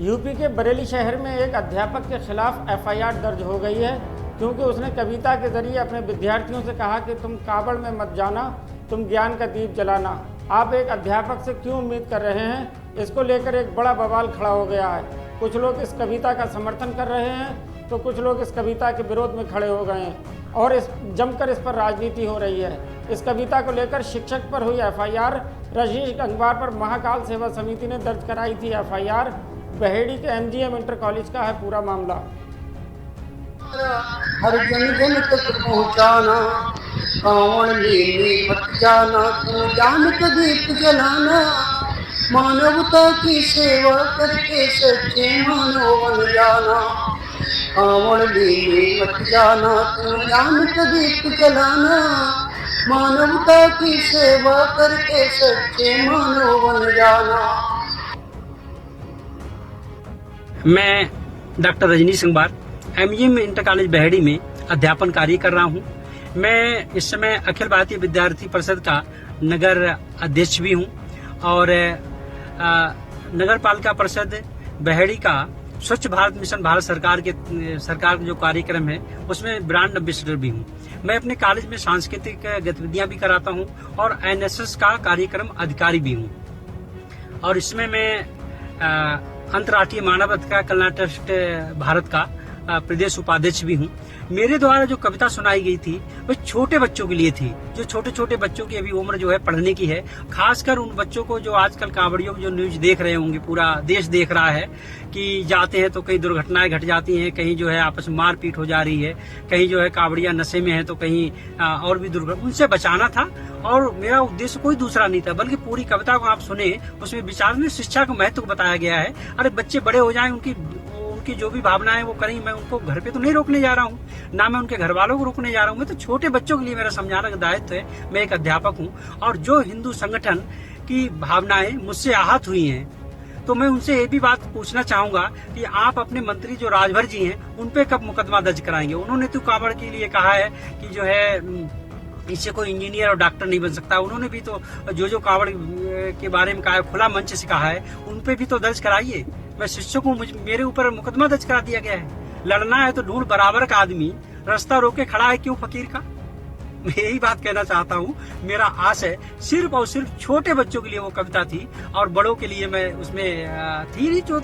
UP के बरेली शहर में एक अध्यापक के खिलाफ एफआईआर दर्ज हो गई है क्योंकि उसने कविता के जरिए अपने विद्यार्थियों से कहा कि तुम कावड़ में मत जाना, तुम ज्ञान का दीप जलाना। आप एक अध्यापक से क्यों उम्मीद कर रहे हैं, इसको लेकर एक बड़ा बवाल खड़ा हो गया है। कुछ लोग इस कविता का समर्थन कर रहे हैं तो कुछ लोग इस कविता के विरोध में खड़े हो गए हैं और जमकर इस पर राजनीति हो रही है। इस कविता को लेकर शिक्षक पर हुई एफआईआर, रजनीश गंगवार पर महाकाल सेवा समिति ने दर्ज कराई थी एफआईआर। बहेड़ी के एमजीएम इंटर कॉलेज का है पूरा मामला। हर जन जन तक पहुँचाना, कावड़ में मत जाना, तू ज्ञान का दीप जलाना, मानवता की सेवा करके सच्चे मानव बन जाना। कावड़ में मत जाना, तू ज्ञान का दीप जलाना, मानवता की सेवा करके सच्चे मानव बन जाना। मैं doctor Rajneesh Gangwar MGM inter college Baheri में अध्यापन कार्य कर रहा हूं। मैं इस समय अखिल भारतीय विद्यार्थी परिषद का नगर अध्यक्ष भी हूं और नगर पालिका परिषद बहेड़ी का स्वच्छ भारत मिशन भारत सरकार का जो कार्यक्रम है उसमें ब्रांड एम्बेसडर भी हूं। मैं अपने कॉलेज में सांस्कृतिक गतिविधियां भी कराता हूं और एनएसएस का कार्यक्रम अधिकारी भी हूं और इसमें मैं अंतर्राष्ट्रीय मानव अधिकार कल्याण ट्रस्ट भारत का प्रदेश उपाध्यक्ष भी हूँ। मेरे द्वारा जो कविता सुनाई गई थी वो छोटे बच्चों के लिए थी, जो छोटे छोटे बच्चों की अभी उम्र जो है पढ़ने की है। खासकर उन बच्चों को जो आजकल कांवड़ियों जो न्यूज देख रहे होंगे, पूरा देश देख रहा है कि जाते हैं तो कहीं दुर्घटनाएं घट जाती हैं, कहीं जो है आपस में मारपीट हो जा रही है, कहीं जो है कांवड़िया नशे में है तो कहीं और भी दुर्घटना, उनसे बचाना था। और मेरा उद्देश्य कोई दूसरा नहीं था, बल्कि पूरी कविता को आप सुने, उसमें विचार में शिक्षा का महत्व बताया गया है। अरे बच्चे बड़े हो जाएं, उनकी जो भी भावनाएं वो करें। मैं उनको घर पे तो नहीं रोकने जा रहा हूँ, ना मैं उनके घर वालों को रोकने जा रहा हूँ। मैं तो छोटे बच्चों के लिए मेरा समझाने का दायित्व है। मैं एक अध्यापक हूँ और जो हिंदू संगठन की भावनाएं मुझसे आहत हुई हैं तो मैं उनसे ये भी बात पूछना चाहूंगा कि आप अपने मंत्री जो राजभर जी हैं उन पे कब मुकदमा दर्ज कराएंगे। उन्होंने तो कांवड़ के लिए कहा है कि जो है इससे कोई इंजीनियर और डॉक्टर नहीं बन सकता। उन्होंने भी तो जो कांवड़ के बारे में कहा है, खुला मंच से कहा है, उन पे भी तो दर्ज कराइए। मैं शिक्षक हूँ, मेरे ऊपर मुकदमा दर्ज करा दिया गया है। लड़ना है तो ढूंढ बराबर का आदमी, रास्ता रोके खड़ा है क्यों फकीर का। मैं यही बात कहना चाहता हूँ। मेरा आस है सिर्फ और सिर्फ छोटे बच्चों के लिए वो कविता थी और बड़ों के लिए मैं उसमें थी नहीं, जो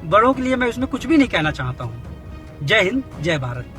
बड़ों के लिए मैं उसमें कुछ भी नहीं कहना चाहता हूँ। जय हिंद, जय भारत।